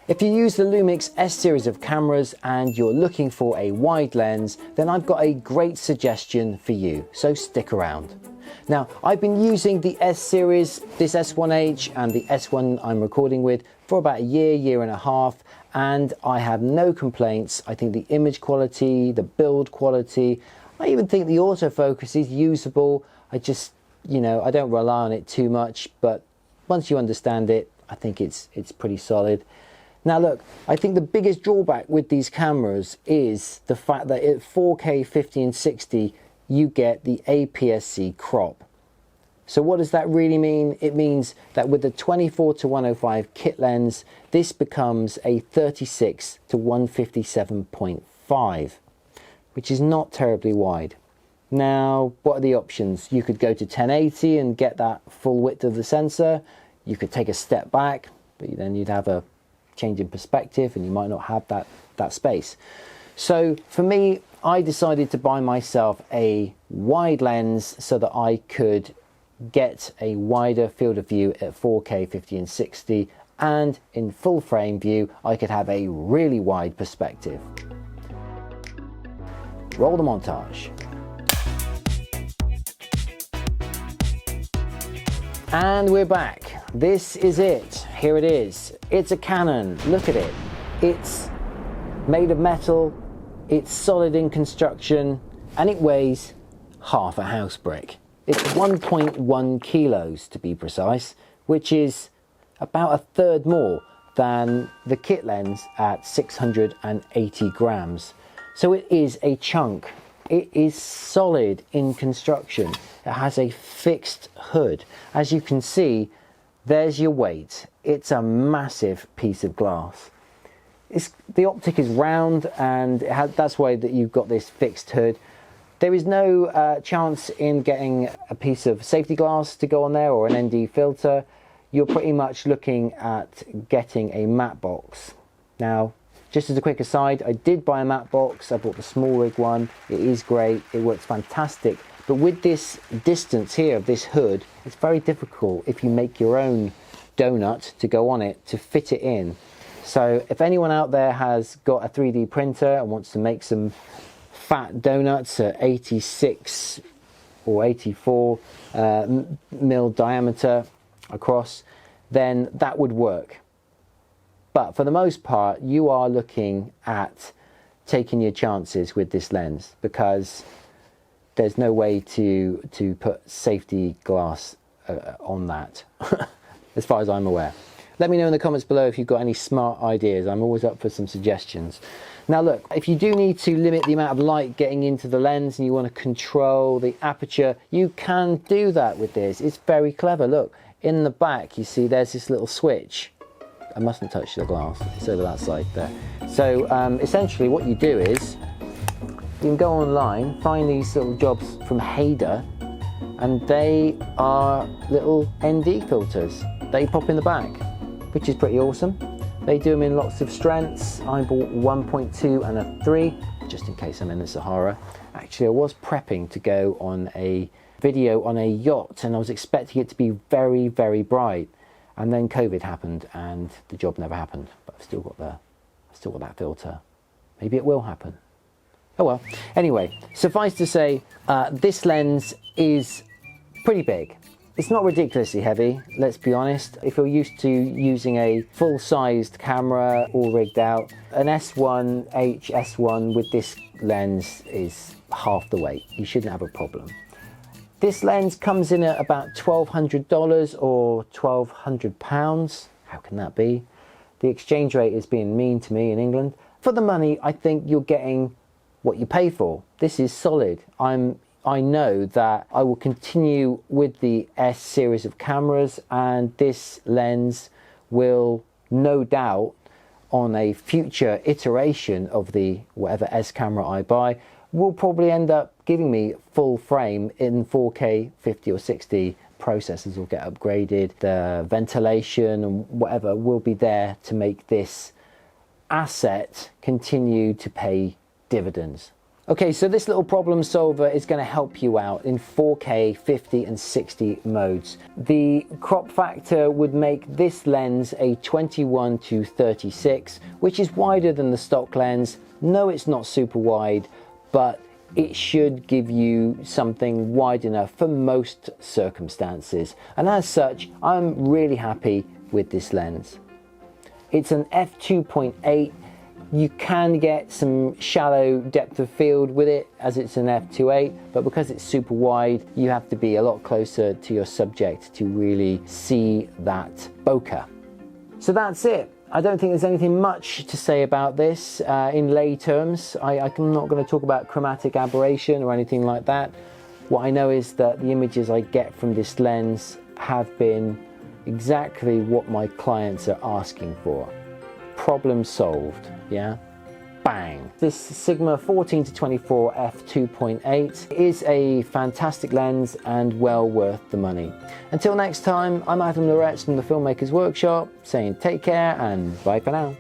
If you use the Lumix S series of cameras and you're looking for a wide lens, then I've got a great suggestion for you, so stick around. Now, I've been using the S series, this S1H and the S1 I'm recording with for about a year and a half, and I have no complaints. I think the image quality, the build quality, I even think the autofocus is usable. I just, you know, I don't rely on it too much, but once you understand it, I think it's pretty solid. Now look, I think the biggest drawback with these cameras is the fact that at 4K 50 and 60 you get the APSC crop. So what does that really mean? It means that with the 24-105 kit lens, this becomes a 36-157.5, which is not terribly wide. Now, what are the options? You could go to 1080 and get that full width of the sensor. You could take a step back, but then you'd have a change in perspective and you might not have that space. So for me, I decided to buy myself a wide lens so that I could get a wider field of view at 4K 50 and 60, and in full frame view I could have a really wide perspective. Roll the montage. And we're back. This is it. Here it is. It's a Canon. Look at it. It's made of metal, it's solid in construction, and it weighs half a house brick. It's 1.1 kilos to be precise, which is about a third more than the kit lens at 680 grams. So it is a chunk. It is solid in construction. It has a fixed hood. As you can see, there's your weight. It's a massive piece of glass. The optic is round, and that's why that you've got this fixed hood. There is no chance in getting a piece of safety glass to go on there or an ND filter. You're pretty much looking at getting a matte box. Now, just as a quick aside, I did buy a matte box. I bought the small rig one. It is great. It works fantastic. But with this distance here of this hood, it's very difficult if you make your own donut to go on it to fit it in. So if anyone out there has got a 3D printer and wants to make some fat donuts at 86 or 84 mil diameter across, then that would work. But for the most part, you are looking at taking your chances with this lens, because there's no way to put safety glass on that, as far as I'm aware. Let me know in the comments below if you've got any smart ideas. I'm always up for some suggestions. Now look, if you do need to limit the amount of light getting into the lens and you want to control the aperture, you can do that with this. It's very clever. Look, in the back you see there's this little switch. I mustn't touch the glass, it's over that side there. So essentially what you do is, you can go online, find these little jobs from Hader, and they are little ND filters. They pop in the back, which is pretty awesome. They do them in lots of strengths. I bought 1.2 and a 3, just in case I'm in the Sahara. Actually, I was prepping to go on a video on a yacht, and I was expecting it to be very, very bright. And then COVID happened, and the job never happened. But I've still got that filter. Maybe it will happen. Oh well. Anyway, suffice to say, this lens is pretty big. It's not ridiculously heavy, let's be honest. If you're used to using a full-sized camera all rigged out, an S1H S1 with this lens is half the weight. You shouldn't have a problem. This lens comes in at about $1,200 or £1,200. How can that be? The exchange rate is being mean to me in England. For the money, I think you're getting what you pay for. This is solid. I know that I will continue with the S series of cameras, and this lens will no doubt, on a future iteration of the whatever S camera I buy, will probably end up giving me full frame in 4K 50 or 60. Processors will get upgraded, the ventilation and whatever will be there to make this asset continue to pay dividends. Okay, so this little problem solver is going to help you out in 4K, 50 and 60 modes. The crop factor would make this lens a 21:36, which is wider than the stock lens. No, it's not super wide, but it should give you something wide enough for most circumstances. And as such, I'm really happy with this lens. It's an f2.8. You can get some shallow depth of field with it as it's an f2.8, but because it's super wide, you have to be a lot closer to your subject to really see that bokeh. So that's it. I don't think there's anything much to say about this in lay terms. I'm not going to talk about chromatic aberration or anything like that. What I know is that the images I get from this lens have been exactly what my clients are asking for. Problem solved, yeah? Bang! This Sigma 14-24 f2.8 is a fantastic lens and well worth the money. Until next time, I'm Adam Loretz from the Filmmakers Workshop, saying take care and bye for now.